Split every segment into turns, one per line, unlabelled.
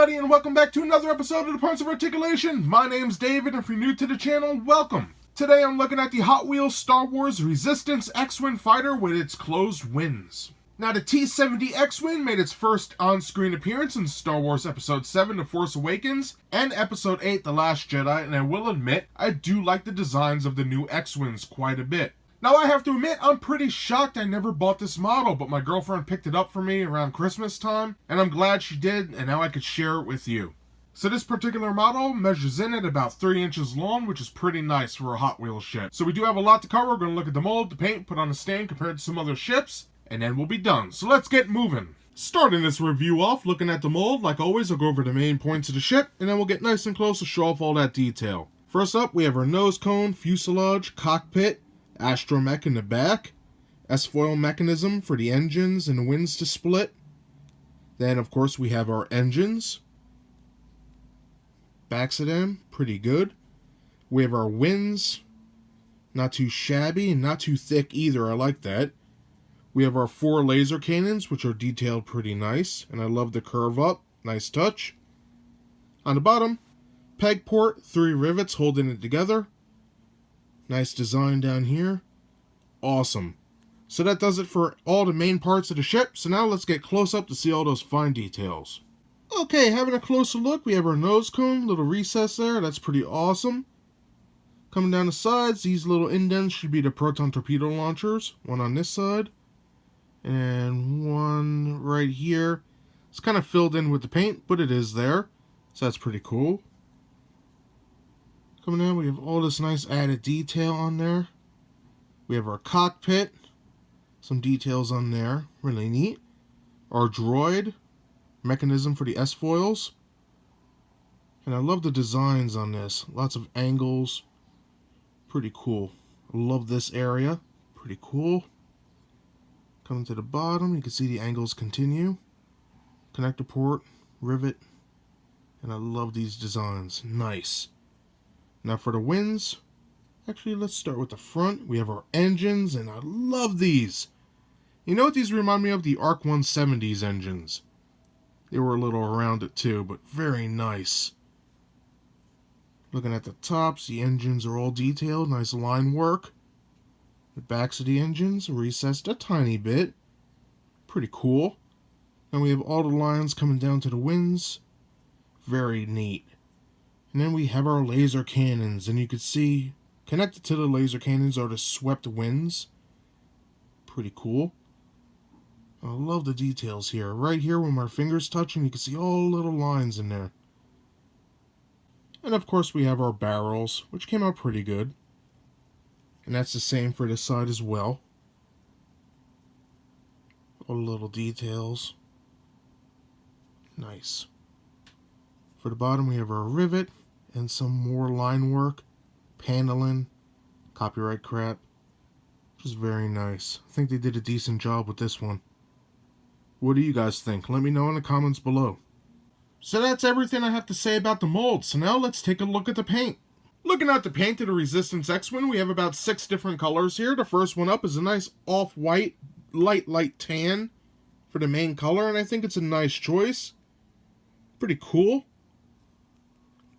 everybody, and welcome back to another episode of the Parts of Articulation. My name's David, and if you're new to the channel, welcome. Today I'm looking at the Hot Wheels Star Wars Resistance X-Wing fighter with its closed wings. Now, the T-70 X-Wing made its first on-screen appearance in Star Wars Episode 7, The Force Awakens, and Episode 8, The Last Jedi, and I will admit, I do like the designs of the new X-Wings quite a bit. Now, I have to admit, I'm pretty shocked I never bought this model, but my girlfriend picked it up for me around Christmas time, and I'm glad she did, and now I could share it with you. So this particular model measures in at about 3 inches long, which is pretty nice for a Hot Wheels ship. So we do have a lot to cover. We're going to look at the mold, the paint, put on a stand compared to some other ships, and then we'll be done. So let's get moving. Starting this review off, looking at the mold, like always, I'll go over the main points of the ship, and then we'll get nice and close to show off all that detail. First up, we have our nose cone, fuselage, cockpit, astromech in the back, S-foil mechanism for the engines and the wings to split. Then, of course, we have our engines. Backs of them, pretty good. We have our wings, not too shabby and not too thick either, I like that. We have our 4 laser cannons, which are detailed pretty nice, and I love the curve up, nice touch. On the bottom, peg port, 3 rivets holding it together. Nice design down here. Awesome. So that does it for all the main parts of the ship. So now let's get close up to see all those fine details. Okay, having a closer look, we have our nose cone, little recess there. That's pretty awesome. Coming down the sides, these little indents should be the proton torpedo launchers. One on this side. And one right here. It's kind of filled in with the paint, but it is there. So that's pretty cool. Coming down, we have all this nice added detail on there. We have our cockpit. Some details on there. Really neat. Our droid. Mechanism for the S-foils. And I love the designs on this. Lots of angles. Pretty cool. I love this area. Pretty cool. Coming to the bottom, you can see the angles continue. Connector port. Rivet. And I love these designs. Nice. Now for the wings, actually let's start with the front. We have our engines, and I love these. You know what these remind me of? The ARC 170's engines. They were a little rounded too, but very nice. Looking at the tops, the engines are all detailed, nice line work. The backs of the engines recessed a tiny bit. Pretty cool. And we have all the lines coming down to the wings. Very neat. And then we have our laser cannons, and you can see connected to the laser cannons are the swept wings. Pretty cool. I love the details here. Right here when my fingers touching, you can see all the little lines in there. And of course we have our barrels, which came out pretty good. And that's the same for this side as well. All the little details. Nice. For the bottom we have our rivet. And some more line work, paneling, copyright crap, which is very nice. I think they did a decent job with this one. What do you guys think? Let me know in the comments below. So that's everything I have to say about the mold. So now let's take a look at the paint. Looking at the paint of the Resistance X-Wing, we have about 6 different colors here. The first one up is a nice off-white, light tan for the main color, and I think it's a nice choice. Pretty cool.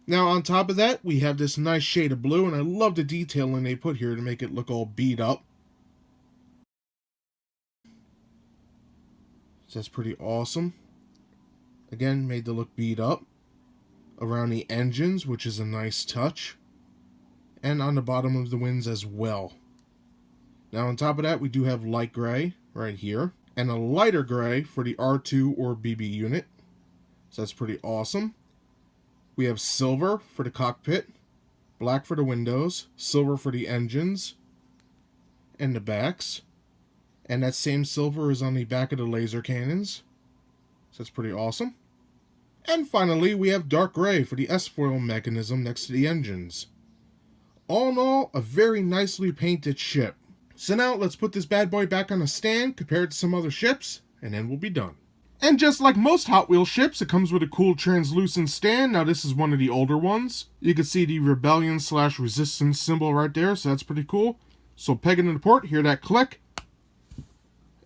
Now on top of that, we have this nice shade of blue, and I love the detailing they put here to make it look all beat up. So that's pretty awesome. Again, made to look beat up. Around the engines, which is a nice touch. And on the bottom of the wings as well. Now on top of that, we do have light gray right here. And a lighter gray for the R2 or BB unit. So that's pretty awesome. We have silver for the cockpit, black for the windows, silver for the engines, and the backs. And that same silver is on the back of the laser cannons. So that's pretty awesome. And finally, we have dark gray for the S-foil mechanism next to the engines. All in all, a very nicely painted ship. So now let's put this bad boy back on a stand compared to some other ships, and then we'll be done. And just like most Hot Wheels ships, it comes with a cool translucent stand. Now this is one of the older ones. You can see the Rebellion/Resistance symbol right there, so that's pretty cool. So peg it in the port, hear that click,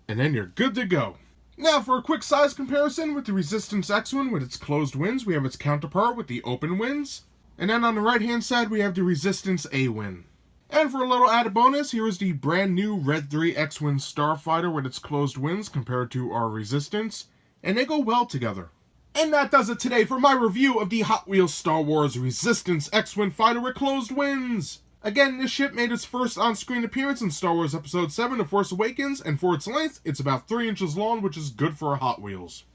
and then you're good to go. Now for a quick size comparison with the Resistance X-Wing with its closed wings, we have its counterpart with the open wings. And then on the right hand side we have the Resistance A-Wing. And for a little added bonus, here is the brand new Red 3 X-Wing Starfighter with its closed wings compared to our Resistance. And they go well together. And that does it today for my review of the Hot Wheels Star Wars Resistance X-Wing Fighter with closed wings. Again, this ship made its first on-screen appearance in Star Wars Episode 7 The Force Awakens, and for its length, it's about 3 inches long, which is good for a Hot Wheels.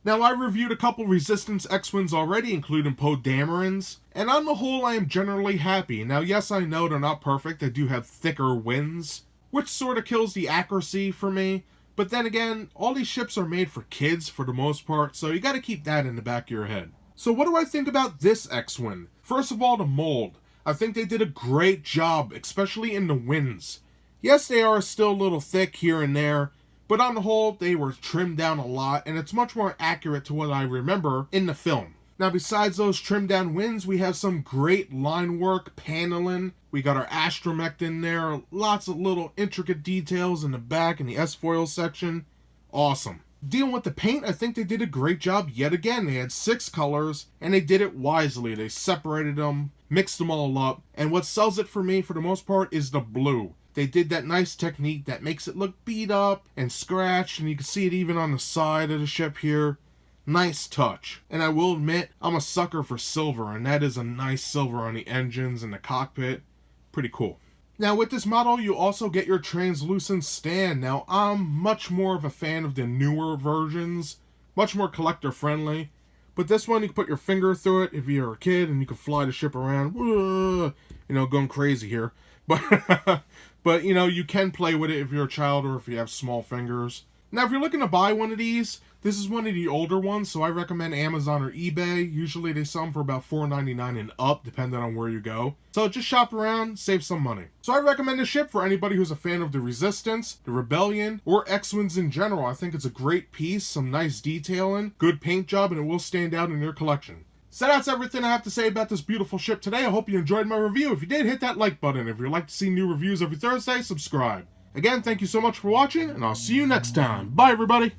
Now, I reviewed a couple Resistance X-Wings already, including Poe Dameron's, and on the whole, I am generally happy. Now, yes, I know they're not perfect, they do have thicker wings, which sort of kills the accuracy for me, but then again, all these ships are made for kids for the most part, so you gotta keep that in the back of your head. So what do I think about this X-Wing? First of all, the mold. I think they did a great job, especially in the wings. Yes, they are still a little thick here and there, but on the whole, they were trimmed down a lot, and it's much more accurate to what I remember in the film. Now, besides those trimmed down wings, we have some great line work, paneling. We got our astromech in there, lots of little intricate details in the back and the S-foil section. Awesome. Dealing with the paint, I think they did a great job yet again. They had 6 colors, and they did it wisely. They separated them, mixed them all up, and what sells it for me for the most part is the blue. They did that nice technique that makes it look beat up and scratched, and you can see it even on the side of the ship here. Nice touch. And I will admit, I'm a sucker for silver, and that is a nice silver on the engines and the cockpit. Pretty cool. Now with this model, you also get your translucent stand. Now I'm much more of a fan of the newer versions, much more collector friendly. But this one, you can put your finger through it if you're a kid, and you can fly the ship around, you know, going crazy here. But you know, you can play with it if you're a child or if you have small fingers. Now if you're looking to buy one of these, this is one of the older ones, so I recommend Amazon or eBay. Usually they sell them for about $4.99 and up, depending on where you go. So just shop around, save some money. So I recommend this ship for anybody who's a fan of the Resistance, the Rebellion, or X-Wings in general. I think it's a great piece, some nice detailing, good paint job, and it will stand out in your collection. So that's everything I have to say about this beautiful ship today. I hope you enjoyed my review. If you did, hit that like button. If you'd like to see new reviews every Thursday, subscribe. Again, thank you so much for watching, and I'll see you next time. Bye, everybody.